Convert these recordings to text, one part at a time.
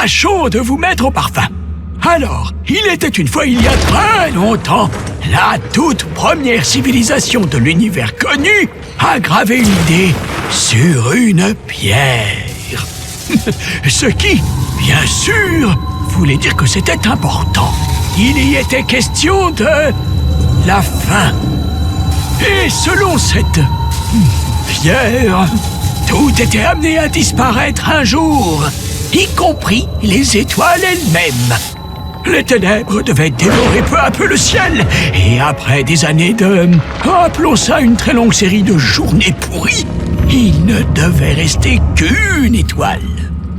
tâchons de vous mettre au parfum. Alors, il était une fois, il y a très longtemps, la toute première civilisation de l'univers connu a gravé une idée sur une pierre. Ce qui, bien sûr, voulait dire que c'était important. Il y était question de la faim. Et selon cette pierre, tout était amené à disparaître un jour, y compris les étoiles elles-mêmes. Les ténèbres devaient dévorer peu à peu le ciel, et après des années de... appelons ça une très longue série de journées pourries, il ne devait rester qu'une étoile.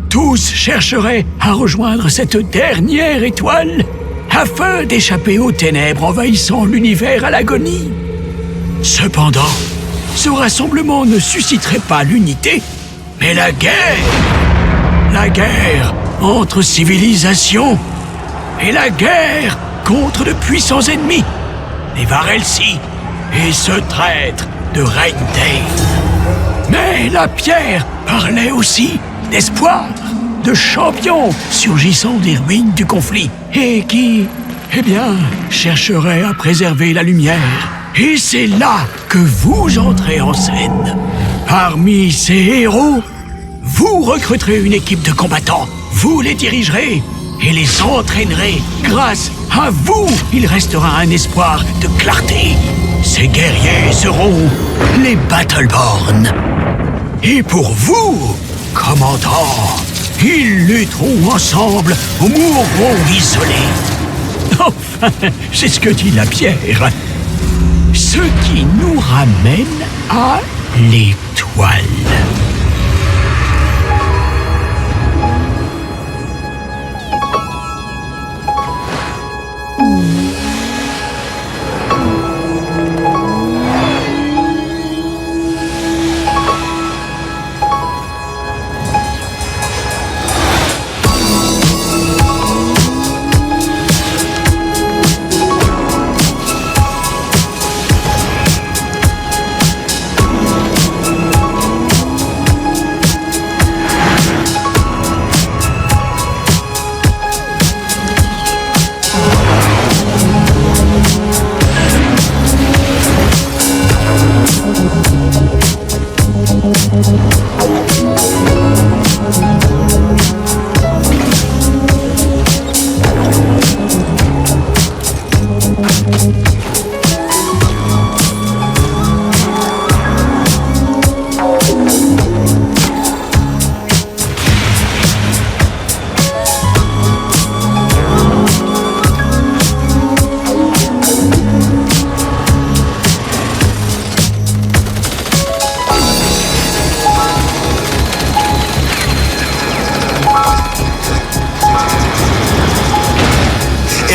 Tous chercheraient à rejoindre cette dernière étoile afin d'échapper aux ténèbres envahissant l'univers à l'agonie. Cependant, ce rassemblement ne susciterait pas l'unité, mais la guerre. La guerre entre civilisations. Et la guerre contre de puissants ennemis, les Varelsi et ce traître de Reindale. Mais la pierre parlait aussi d'espoir, de champions surgissant des ruines du conflit et qui, chercheraient à préserver la lumière. Et c'est là que vous entrez en scène. Parmi ces héros, vous recruterez une équipe de combattants, vous les dirigerez et les entraînerez. Grâce à vous, il restera un espoir de clarté. Ces guerriers seront les Battleborn. Et pour vous, commandant, ils lutteront ensemble ou mourront isolés. Enfin, c'est ce que dit la pierre. Ce qui nous ramène à l'étoile.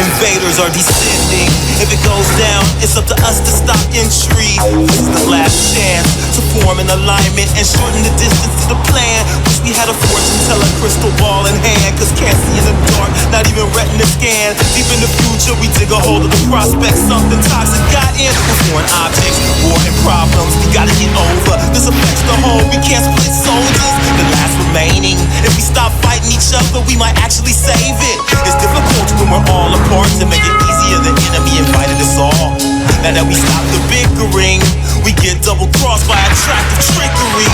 Invaders are descending. If it goes down, it's up to us to stop entry. This is the last chance to form an alignment and shorten the distance to the plan. Wish we had a fortune teller crystal ball in hand, cause can't see in the dark, not even retina scan. Deep in the future, we dig a hold of the prospect. Something toxic got in with foreign objects, war and problems we gotta get over. This affects the whole, we can't split soldiers, the last remaining. If we stop fighting each other, we might actually save it. It's difficult when we're all apart to make it easier. The enemy invited us all. Now that we stop the bickering, we get double-crossed by attractive trickery.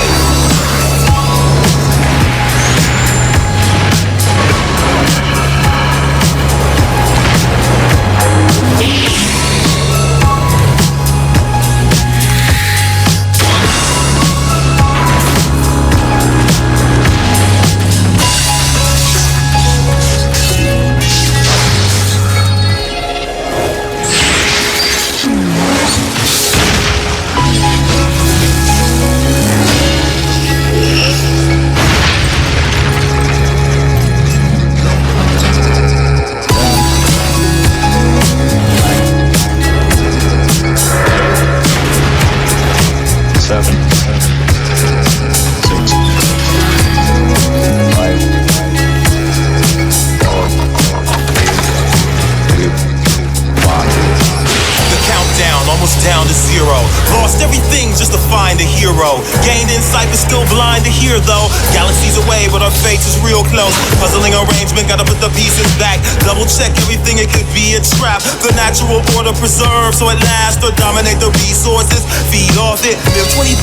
hero. Gained insight but still blind to hear though. Galaxies away but our fate is real close. Puzzling arrangement, gotta put the pieces back. Double check everything, it could be a trap. The natural order preserved so it lasts or dominate the resources. Feed off it, live 20,000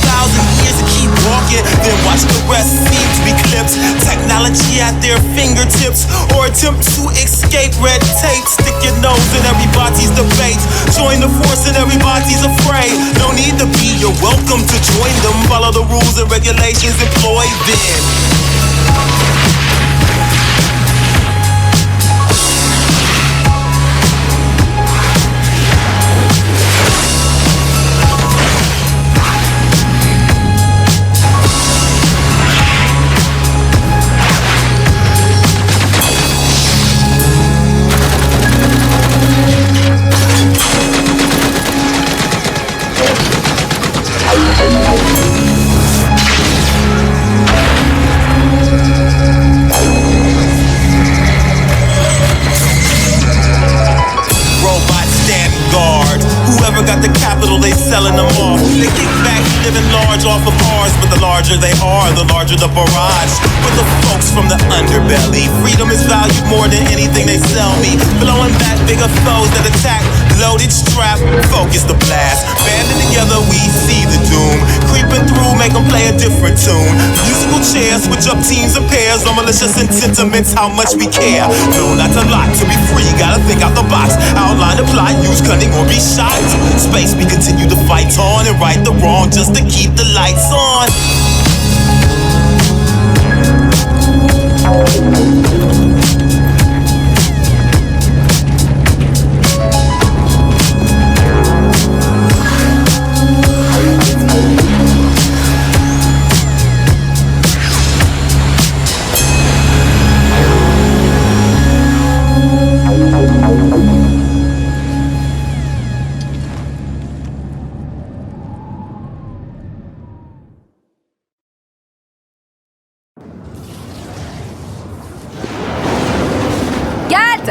years and keep walking. Then watch the rest seem to be clipped. Technology at their fingertips or attempt to escape red tape. Stick your nose in everybody's debate. Join the force and everybody's afraid. No need to be, you're welcome to join them. Follow the rules and regulations employed then. Selling them off. They kick back, living large off of ours, but the larger they are, the larger the barrage. With the folks from the underbelly, freedom is valued more than anything they sell me. Blowing back bigger foes that attack, loaded strap, focus the blast. Banding together, we see the doom. Creeping through, make them play a different tune. Musical chairs, switch up teams and pairs. No malicious and sentiments, how much we care. No, not a lot, to be free, gotta think out the box. Outline the plot, use cunning or be shot. Space, we continue to fight on and right the wrong just to keep the lights on.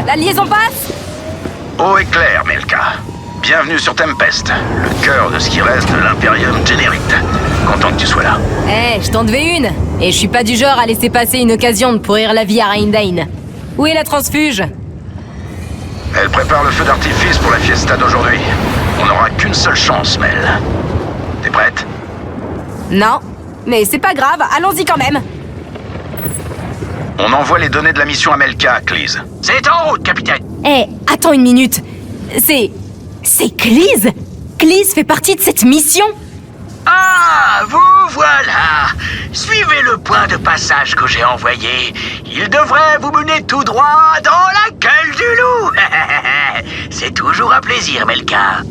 La liaison passe? Eau est clair, Melka. Bienvenue sur Tempest, le cœur de ce qui reste de l'Imperium Generite. Content que tu sois là. Je t'en devais une. Et je suis pas du genre à laisser passer une occasion de pourrir la vie à Raindain. Où est la transfuge? Elle prépare le feu d'artifice pour la fiesta d'aujourd'hui. On n'aura qu'une seule chance, Mel. T'es prête? Non, mais c'est pas grave, allons-y quand même. On envoie les données de la mission à Melka, Cleese. C'est en route, capitaine. Attends une minute. C'est Cleese? Cleese fait partie de cette mission? Ah, vous voilà. Suivez le point de passage que j'ai envoyé. Il devrait vous mener tout droit dans la gueule du loup. C'est toujours un plaisir, Melka.